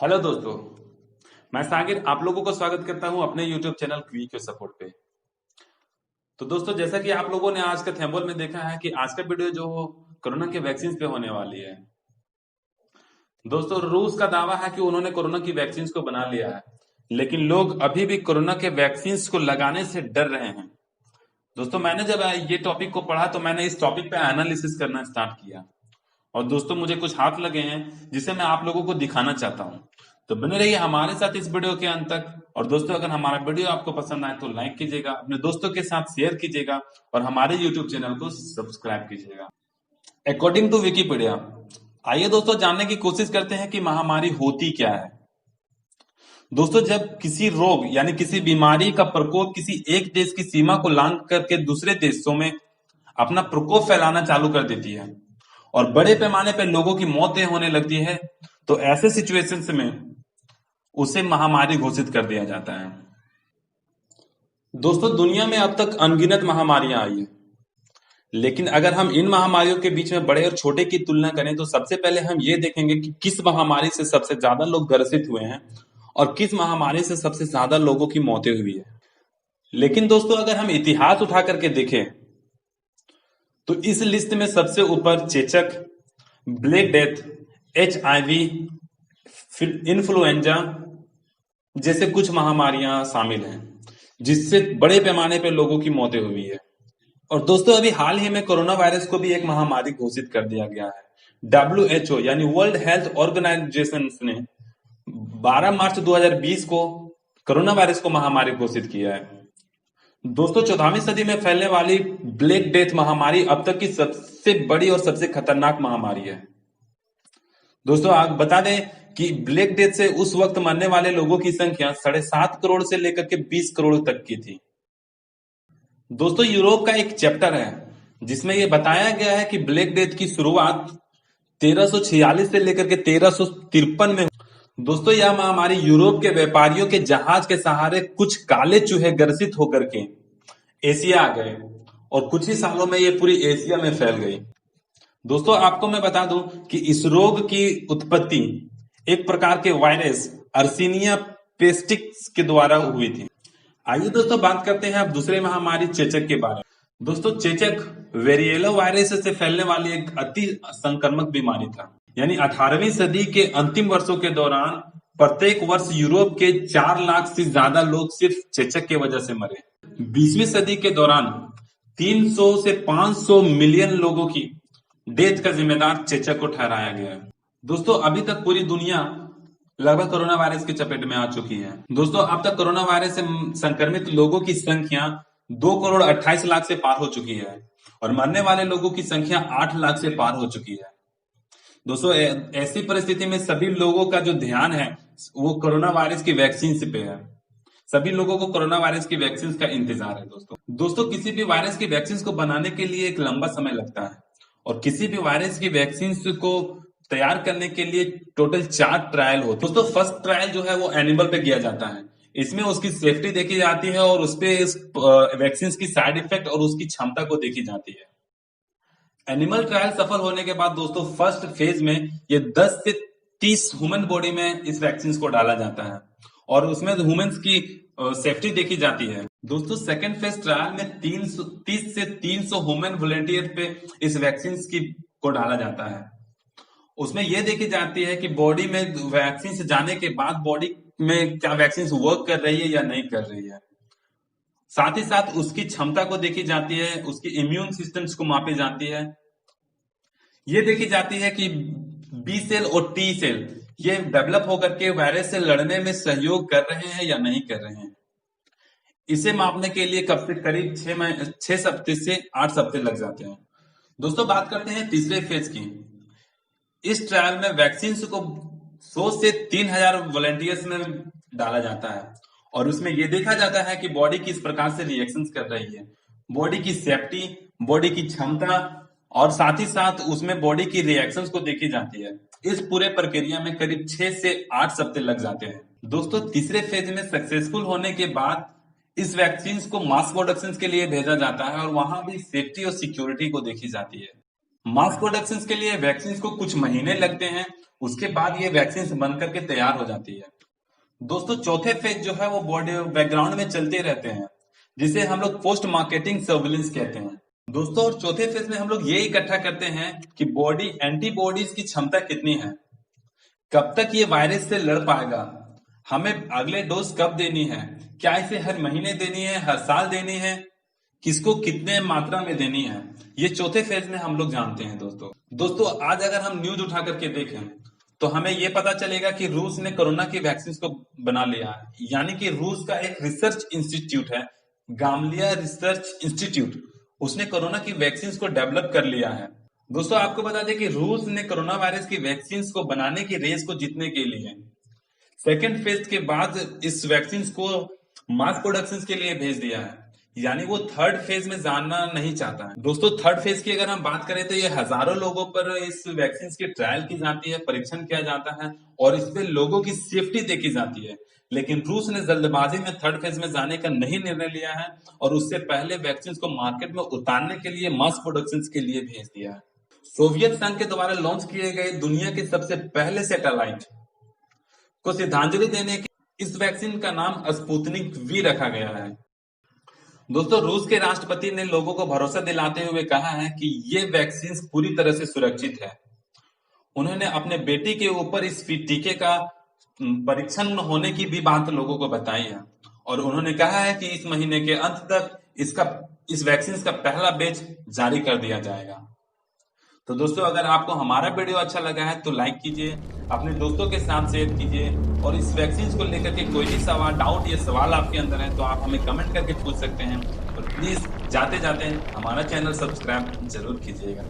Hello दोस्तों। मैं सागिर आप लोगों को स्वागत करता हूं अपने YouTube चैनल क्वी के सपोर्ट पे। तो दोस्तों, जैसा कि आप लोगों ने आज का थंबनेल में देखा है कि आज का वीडियो जो कोरोना के वैक्सीन पे होने वाली है। दोस्तों, रूस का दावा है कि उन्होंने कोरोना की वैक्सीन को बना लिया है, लेकिन लोग अभी भी कोरोना के वैक्सीन को लगाने से डर रहे हैं। दोस्तों, मैंने जब ये टॉपिक को पढ़ा तो मैंने इस टॉपिक पे एनालिसिस करना स्टार्ट किया। और दोस्तों, मुझे कुछ हाथ लगे हैं जिसे मैं आप लोगों को दिखाना चाहता हूं। तो बने रहिए हमारे साथ इस वीडियो के अंत तक। और दोस्तों, अगर हमारा वीडियो आपको पसंद आए तो लाइक कीजिएगा, अपने दोस्तों के साथ शेयर कीजिएगा और हमारे यूट्यूब चैनल को सब्सक्राइब कीजिएगा। अकॉर्डिंग टू विकिपीडिया, आइए दोस्तों जानने की कोशिश करते हैं कि महामारी होती क्या है। दोस्तों, जब किसी रोग यानी किसी बीमारी का प्रकोप किसी एक देश की सीमा को लांघ करके दूसरे देशों में अपना प्रकोप फैलाना चालू कर देती है और बड़े पैमाने पर लोगों की मौतें होने लगती है, तो ऐसे सिचुएशंस में उसे महामारी घोषित कर दिया जाता है। दोस्तों, दुनिया में अब तक अनगिनत महामारियां आई है, लेकिन अगर हम इन महामारियों के बीच में बड़े और छोटे की तुलना करें तो सबसे पहले हम ये देखेंगे कि किस महामारी से सबसे ज्यादा लोग ग्रसित हुए हैं और किस महामारी से सबसे ज्यादा लोगों की मौतें हुई है। लेकिन दोस्तों, अगर हम इतिहास उठा करके देखें तो इस लिस्ट में सबसे ऊपर चेचक, ब्लैक डेथ, HIV, इन्फ्लुएंजा जैसे कुछ महामारियां शामिल हैं, जिससे बड़े पैमाने पर लोगों की मौतें हुई है। और दोस्तों, अभी हाल ही में कोरोना वायरस को भी एक महामारी घोषित कर दिया गया है। WHO यानी वर्ल्ड हेल्थ ऑर्गेनाइजेशन ने 12 मार्च 2020 को कोरोना वायरस को महामारी घोषित किया है। दोस्तों, 14वीं सदी में फैलने वाली ब्लैक डेथ महामारी अब तक की सबसे बड़ी और सबसे खतरनाक महामारी है। दोस्तों, आप बता दें कि ब्लैक डेथ से उस वक्त मरने वाले लोगों की संख्या 7.5 करोड़ से लेकर के 20 करोड़ तक की थी। दोस्तों, यूरोप का एक चैप्टर है जिसमें यह बताया गया है कि ब्लैक डेथ की शुरुआत 1346 से लेकर के 1353 में। दोस्तों, यह महामारी यूरोप के व्यापारियों के जहाज के सहारे कुछ काले चूहे ग्रसित होकर के एशिया आ गए और कुछ ही सालों में यह पूरी एशिया में फैल गई। दोस्तों, आपको मैं बता दूं कि इस रोग की उत्पत्ति एक प्रकार के वायरस अर्सिनिया पेस्टिक्स के द्वारा हुई थी। आइए दोस्तों, बात करते हैं अब दूसरे महामारी चेचक के बारे में। दोस्तों, चेचक वेरिएलो वायरस से फैलने वाली एक अति संक्रामक बीमारी था। यानी 18वीं सदी के अंतिम वर्षों के दौरान प्रत्येक वर्ष यूरोप के 4 लाख से ज्यादा लोग सिर्फ चेचक की वजह से मरे। 20वीं सदी के दौरान 300 से 500 मिलियन लोगों की डेथ का जिम्मेदार चेचक को ठहराया गया है। दोस्तों, अभी तक पूरी दुनिया लगभग कोरोना वायरस की चपेट में आ चुकी है। दोस्तों, अब तक कोरोना वायरस से संक्रमित लोगों की संख्या 2 करोड़ 28 लाख से पार हो चुकी है और मरने वाले लोगों की संख्या 8 लाख से पार हो चुकी है। दोस्तों, ऐसी परिस्थिति में सभी लोगों का जो ध्यान है वो कोरोना वायरस की वैक्सीन पे है। सभी लोगों को कोरोना वायरस की वैक्सीन का इंतजार है। दोस्तों, किसी भी वायरस की वैक्सीन को बनाने के लिए एक लंबा समय लगता है और किसी भी वायरस की वैक्सीन को तैयार करने के लिए टोटल 4 ट्रायल होते हैं। दोस्तों, फर्स्ट ट्रायल जो है वो एनिमल पे किया जाता है। इसमें उसकी सेफ्टी देखी जाती है और उस पे इस वैक्सीन की साइड इफेक्ट और उसकी क्षमता को देखी जाती है। एनिमल ट्रायल सफल होने के बाद दोस्तों, फर्स्ट फेज में ये 10 से 30 ह्यूमन बॉडी में इस वैक्सीन को डाला जाता है और उसमें ह्यूमंस की सेफ्टी देखी जाती है। दोस्तों, सेकेंड फेज ट्रायल में 30 से 300 ह्यूमन वॉलेंटियर पे इस वैक्सीन को डाला जाता है। उसमें यह देखी जाती है कि बॉडी में वैक्सीन से जाने के बाद बॉडी में क्या वैक्सीन वर्क कर रही है या नहीं कर रही है। साथ ही साथ उसकी क्षमता को देखी जाती है, उसकी इम्यून सिस्टम्स को मापी जाती है। ये देखी जाती है कि बी सेल और टी सेल ये डेवलप होकर के वायरस से लड़ने में सहयोग कर रहे हैं या नहीं कर रहे हैं। इसे मापने के लिए करीब 6 हफ्ते से 8 हफ्ते लग जाते हैं। दोस्तों, बात करते हैं तीसरे फेज की। इस ट्रायल में वैक्सीन को 100 से 3000 वॉलेंटियर्स में डाला जाता है और उसमें यह देखा जाता है कि बॉडी किस प्रकार से रिएक्शंस कर रही है, बॉडी की सेफ्टी, बॉडी की क्षमता और साथ ही साथ उसमें बॉडी की रिएक्शंस को देखी जाती है। इस पूरे प्रक्रिया में करीब 6 से 8 हफ्ते लग जाते हैं। दोस्तों, तीसरे फेज में सक्सेसफुल होने के बाद इस वैक्सीन को मास प्रोडक्शन के लिए भेजा जाता है और वहां भी सेफ्टी और सिक्योरिटी को देखी जाती है। मास प्रोडक्शन के लिए वैक्सीन को कुछ महीने लगते हैं, उसके बाद ये वैक्सीन बन करके तैयार हो जाती है। दोस्तों चौथे फेज जो है वो बॉडी बैकग्राउंड में चलते रहते हैं, जिसे हम लोग पोस्ट मार्केटिंग सर्विलेंस कहते हैं। दोस्तों और चौथे फेज में हम लोग ये इकट्ठा करते हैं कि बॉडी एंटीबॉडीज की क्षमता कितनी है, कब तक ये वायरस से लड़ पाएगा, हमें अगले डोज कब देनी है, क्या इसे हर महीने देनी है, हर साल देनी है, किसको कितने मात्रा में देनी है, ये चौथे फेज में हम लोग जानते हैं। दोस्तों आज अगर हम न्यूज उठा करके देखें तो हमें ये पता चलेगा कि रूस ने कोरोना की वैक्सीन को बना लिया है। यानी कि रूस का एक रिसर्च इंस्टीट्यूट है, गामलिया रिसर्च इंस्टीट्यूट, उसने कोरोना की वैक्सीन को डेवलप कर लिया है। दोस्तों आपको बता दें कि रूस ने कोरोना वायरस की वैक्सीन को बनाने की रेस को जीतने के लिए सेकेंड फेज के बाद इस वैक्सीन को मास प्रोडक्शन के लिए भेज दिया है। यानी वो थर्ड फेज में जाना नहीं चाहता है। दोस्तों थर्ड फेज की अगर हम बात करें तो ये हजारों लोगों पर इस वैक्सीन की ट्रायल की जाती है, परीक्षण किया जाता है और इस पे लोगों की सेफ्टी देखी जाती है। लेकिन रूस ने जल्दबाजी में थर्ड फेज में जाने का नहीं निर्णय लिया है और उससे पहले वैक्सीन को मार्केट में उतारने के लिए मास प्रोडक्शन के लिए भेज दिया है। सोवियत संघ के द्वारा लॉन्च किए गए दुनिया के सबसे पहले सैटेलाइट को श्रद्धांजलि देने के इस वैक्सीन का नाम स्पुतनिक वी रखा गया है। दोस्तों रूस के राष्ट्रपति ने लोगों को भरोसा दिलाते हुए कहा है कि ये वैक्सीन पूरी तरह से सुरक्षित है। उन्होंने अपने बेटी के ऊपर इस टीके का परीक्षण होने की भी बात लोगों को बताई है और उन्होंने कहा है कि इस महीने के अंत तक इस वैक्सीन का पहला बैच जारी कर दिया जाएगा। तो दोस्तों अगर आपको हमारा वीडियो अच्छा लगा है तो लाइक कीजिए, अपने दोस्तों के साथ शेयर कीजिए और इस वैक्सीन को लेकर के कोई भी सवाल डाउट या सवाल आपके अंदर है तो आप हमें कमेंट करके पूछ सकते हैं। और प्लीज जाते जाते हमारा चैनल सब्सक्राइब जरूर कीजिएगा।